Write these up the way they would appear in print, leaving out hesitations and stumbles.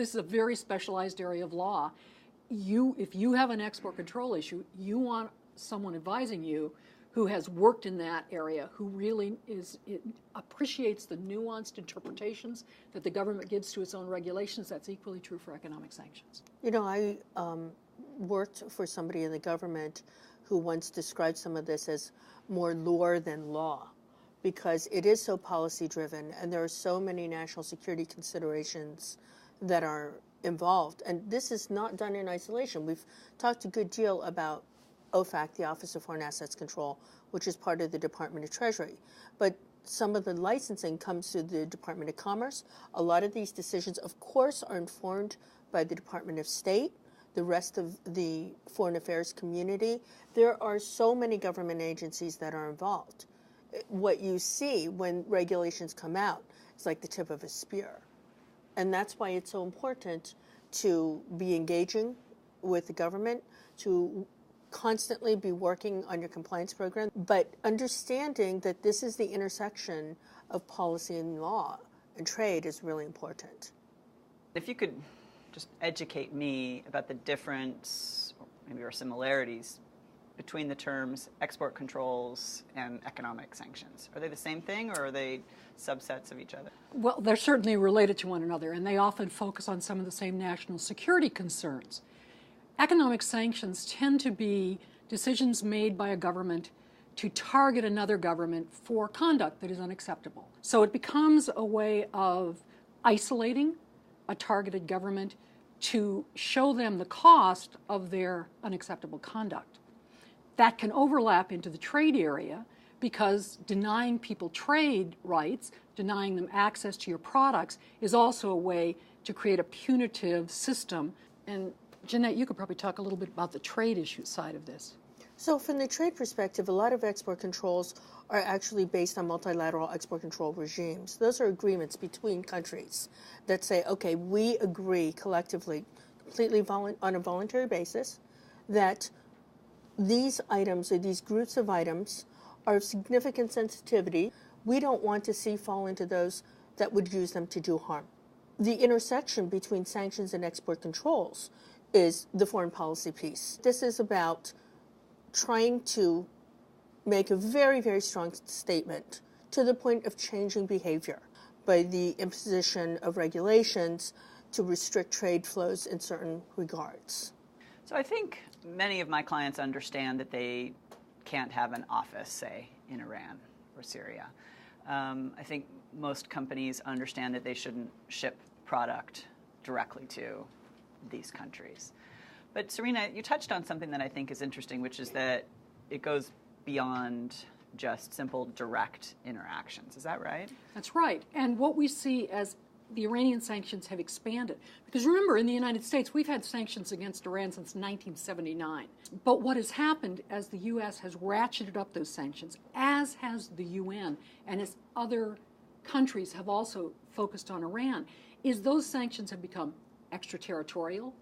This is a very specialized area of law. If you have an export control issue, you want someone advising you who has worked in that area, who really appreciates the nuanced interpretations that the government gives to its own regulations. That's equally true for economic sanctions. You know, I worked for somebody in the government who once described some of this as more lore than law, because it is so policy-driven, and there are so many national security considerations that are involved. And this is not done in isolation. We've talked a good deal about OFAC, the Office of Foreign Assets Control, which is part of the Department of Treasury. But some of the licensing comes through the Department of Commerce. A lot of these decisions, of course, are informed by the Department of State, the rest of the foreign affairs community. There are so many government agencies that are involved. What you see when regulations come out is like the tip of a spear. And that's why it's so important to be engaging with the government, to constantly be working on your compliance program, but understanding that this is the intersection of policy and law and trade is really important. If you could just educate me about the difference, maybe or similarities, between the terms export controls and economic sanctions. Are they the same thing, or are they subsets of each other? Well, they're certainly related to one another, and they often focus on some of the same national security concerns. Economic sanctions tend to be decisions made by a government to target another government for conduct that is unacceptable. So it becomes a way of isolating a targeted government to show them the cost of their unacceptable conduct. That can overlap into the trade area, because denying people trade rights, denying them access to your products, is also a way to create a punitive system. And Jeannette, you could probably talk a little bit about the trade issue side of this. So from the trade perspective, a lot of export controls are actually based on multilateral export control regimes. Those are agreements between countries that say, okay, we agree collectively, completely on a voluntary basis, that these items or these groups of items are of significant sensitivity. We don't want to see fall into those that would use them to do harm. The intersection between sanctions and export controls is the foreign policy piece. This is about trying to make a very, very strong statement to the point of changing behavior by the imposition of regulations to restrict trade flows in certain regards. So I think many of my clients understand that they can't have an office, say, in Iran or Syria. I think most companies understand that they shouldn't ship product directly to these countries. But Serena, you touched on something that I think is interesting, which is that it goes beyond just simple direct interactions. Is that right? That's right. And what we see as the Iranian sanctions have expanded. Because remember, in the United States, we've had sanctions against Iran since 1979. But what has happened as the U.S. has ratcheted up those sanctions, as has the UN, and as other countries have also focused on Iran, is those sanctions have become extraterritorial.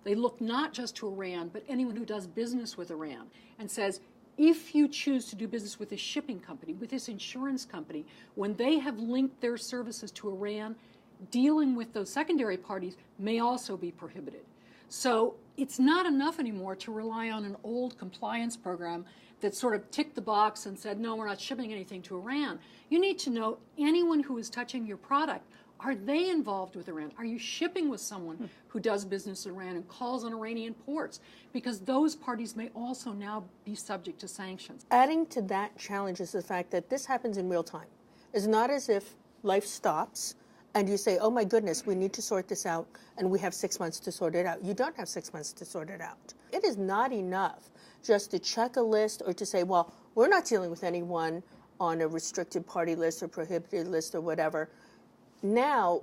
They look not just to Iran, but anyone who does business with Iran, and says, if you choose to do business with this shipping company, with this insurance company, when they have linked their services to Iran, dealing with those secondary parties may also be prohibited. So it's not enough anymore to rely on an old compliance program that sort of ticked the box and said, no, we're not shipping anything to Iran. You need to know anyone who is touching your product. Are they involved with Iran? Are you shipping with someone who does business in Iran and calls on Iranian ports? Because those parties may also now be subject to sanctions. Adding to that challenge is the fact that this happens in real time. It's not as if life stops and you say, oh my goodness, we need to sort this out, and we have 6 months to sort it out. You don't have 6 months to sort it out. It is not enough just to check a list or to say, well, we're not dealing with anyone on a restricted party list or prohibited list or whatever. Now,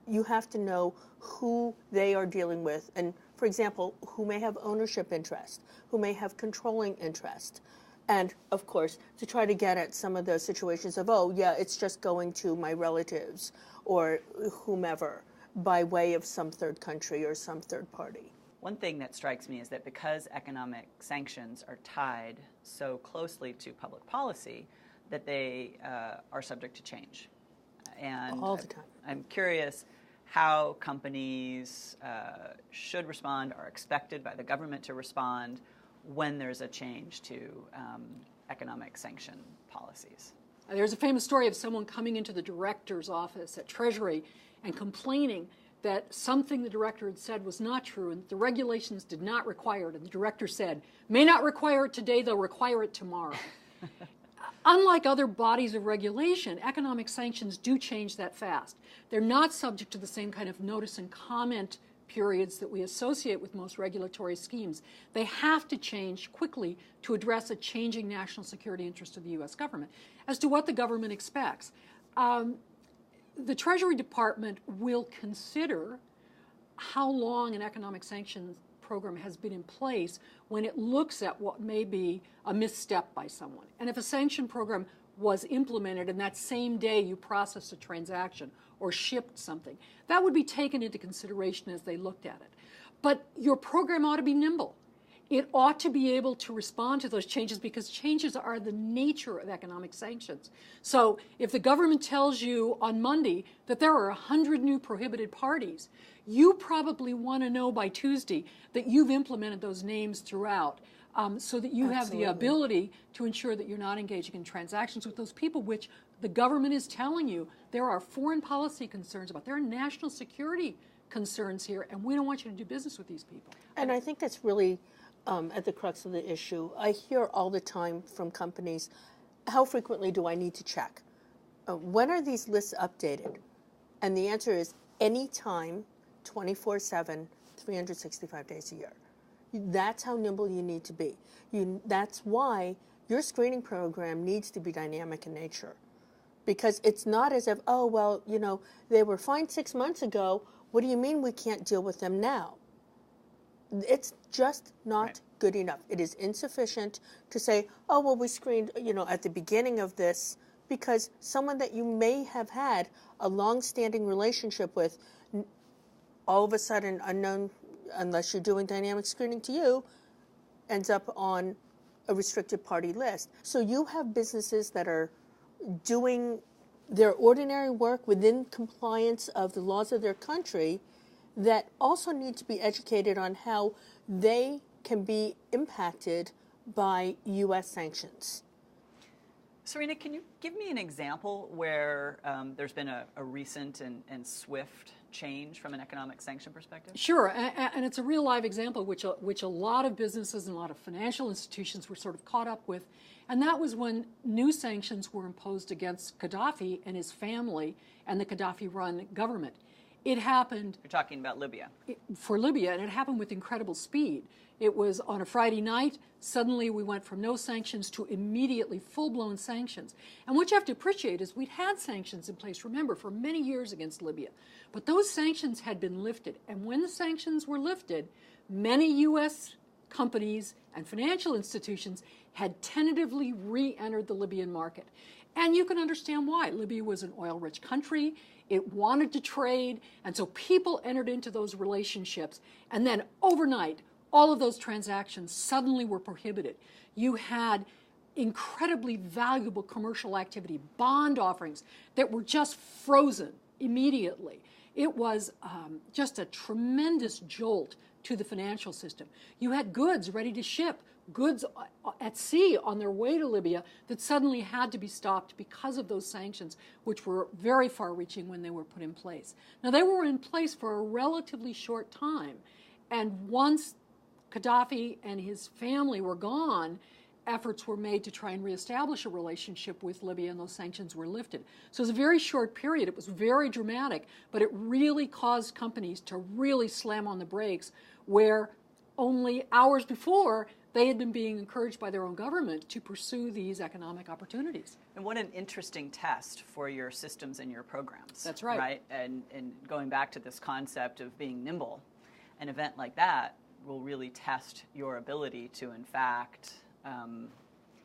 you have to know who they are dealing with, and, for example, who may have ownership interest, who may have controlling interest. And, of course, to try to get at some of those situations of, oh, yeah, it's just going to my relatives or whomever by way of some third country or some third party. One thing that strikes me is that because economic sanctions are tied so closely to public policy, that they are subject to change. And all the time. I'm curious how companies should respond, are expected by the government to respond when there's a change to economic sanction policies. There's a famous story of someone coming into the director's office at Treasury and complaining that something the director had said was not true and the regulations did not require it. And the director said, may not require it today, they'll require it tomorrow. Unlike other bodies of regulation, economic sanctions do change that fast. They're not subject to the same kind of notice and comment periods that we associate with most regulatory schemes. They have to change quickly to address a changing national security interest of the U.S. government. As to what the government expects, the Treasury Department will consider how long an economic sanctions program has been in place when it looks at what may be a misstep by someone. And if a sanction program was implemented and that same day you processed a transaction or shipped something, that would be taken into consideration as they looked at it. But your program ought to be nimble. It ought to be able to respond to those changes because changes are the nature of economic sanctions. So if the government tells you on Monday that there are 100 new prohibited parties, you probably want to know by Tuesday that you've implemented those names throughout so that you have the ability to ensure that you're not engaging in transactions with those people, which the government is telling you there are foreign policy concerns about. There are national security concerns here, and we don't want you to do business with these people. And I think that's really at the crux of the issue. I hear all the time from companies, how frequently do I need to check? When are these lists updated? And the answer is anytime, 24/7, 365 days a year. That's how nimble you need to be. That's why your screening program needs to be dynamic in nature. Because it's not as if, oh, well, you know, they were fine 6 months ago. What do you mean we can't deal with them now? It's just not good enough. It is insufficient to say, oh, well, we screened, you know, at the beginning of this, because someone that you may have had a long-standing relationship with, all of a sudden, unknown, unless you're doing dynamic screening to you, ends up on a restricted party list. So you have businesses that are doing their ordinary work within compliance of the laws of their country that also need to be educated on how they can be impacted by U.S. sanctions. Serena, can you give me an example where there's been a recent and swift change from an economic sanction perspective? Sure, and it's a real live example which a lot of businesses and a lot of financial institutions were sort of caught up with, and that was when new sanctions were imposed against Gaddafi and his family and the Gaddafi-run government. It happened... You're talking about Libya. For Libya, and it happened with incredible speed. It was on a Friday night. Suddenly we went from no sanctions to immediately full-blown sanctions. And what you have to appreciate is we'd had sanctions in place, remember, for many years against Libya. But those sanctions had been lifted. And when the sanctions were lifted, many U.S. companies and financial institutions had tentatively re-entered the Libyan market. And you can understand why. Libya was an oil-rich country. It wanted to trade, and so people entered into those relationships. And then overnight, all of those transactions suddenly were prohibited. You had incredibly valuable commercial activity, bond offerings that were just frozen immediately. It was just a tremendous jolt to the financial system. You had goods ready to ship, goods at sea on their way to Libya that suddenly had to be stopped because of those sanctions, which were very far-reaching when they were put in place. Now, they were in place for a relatively short time, and once Gaddafi and his family were gone, efforts were made to try and reestablish a relationship with Libya, and those sanctions were lifted. So it was a very short period. It was very dramatic, but it really caused companies to really slam on the brakes, where only hours before they had been being encouraged by their own government to pursue these economic opportunities. And what an interesting test for your systems and your programs. That's right. Right? And going back to this concept of being nimble, an event like that will really test your ability to, in fact,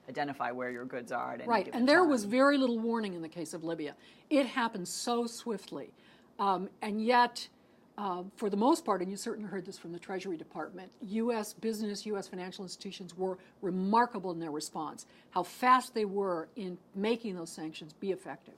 identify where your goods are at any given time. And there was very little warning in the case of Libya. It happened so swiftly. And yet, for the most part, and you certainly heard this from the Treasury Department, U.S. business, U.S. financial institutions were remarkable in their response, how fast they were in making those sanctions be effective.